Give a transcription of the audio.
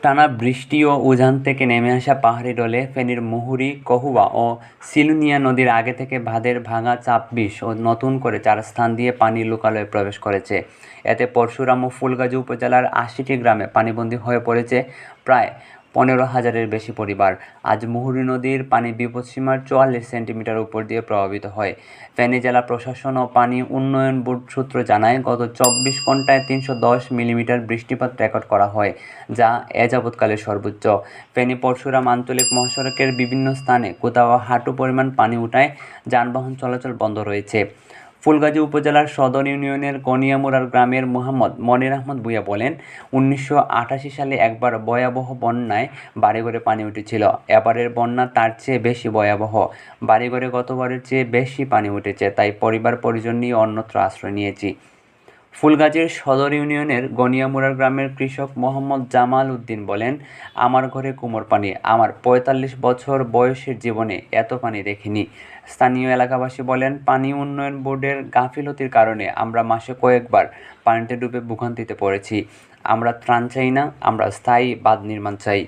টানা বৃষ্টি ও উজান থেকে নেমে আসা পাহাড়ি ঢলে ফেনীর মুহুরী, কহুয়া ও শিলুনিয়া নদীর আগে থেকে বাঁধের ভাঙা চাপবিশ ও নতুন করে 4 স্থান দিয়ে পানি লোকালয়ে প্রবেশ করেছে। এতে পরশুরাম ও ফুলগাজী উপজেলার ৮০টি গ্রামে পানিবন্দী হয়ে পড়েছে প্রায় ১৫,০০০-এর বেশি পরিবার। আজ মুহুরী নদীর পানি বিপদসীমার ৪৪ সেন্টিমিটার উপর দিয়ে প্রবাহিত হয়। ফেনী জেলা প্রশাসন ও পানি উন্নয়ন বোর্ড সূত্র জানায়, গত ২৪ ঘন্টায় ৩১০ মিলিমিটার বৃষ্টিপাত রেকর্ড করা হয়, যা এ যাবৎকালের সর্বোচ্চ। ফেনী-পরশুরাম আঞ্চলিক মহাসড়কের বিভিন্ন স্থানে কোথাও হাঁটু পরিমাণ পানি ওঠায় যানবাহন চলাচল বন্ধ রয়েছে। ফুলগাজী উপজেলার সদর ইউনিয়নের গনিয়ামুড়ার গ্রামের মোহাম্মদ মনির আহমদ ভূঁইয়া বলেন, ১৯৮৮ সালে একবার ভয়াবহ বন্যায় বাড়িঘরে পানি উঠেছিল। এবারের বন্যা তার চেয়ে বেশি ভয়াবহ। বাড়িঘরে গতবারের চেয়ে বেশি পানি উঠেছে, তাই পরিবার-পরিজন নিয়ে অন্যত্র আশ্রয় নিয়েছি। ফুলগাজীর সদর ইউনিয়নের গনিয়ামুড়ার গ্রামের কৃষক মোহাম্মদ জামাল উদ্দিন বলেন, আমার ঘরে কুমোর পানি। আমার ৪৫ বছর বয়সের জীবনে এত পানি দেখিনি। স্থানীয় এলাকাবাসী বলেন, পানি উন্নয়ন বোর্ডের গাফিলতির কারণে আমরা মাসে কয়েকবার পানিতে ডুবে ভোগান্তিতে পড়েছি। আমরা ত্রাণ চাই না, আমরা স্থায়ী বাঁধ নির্মাণ চাই।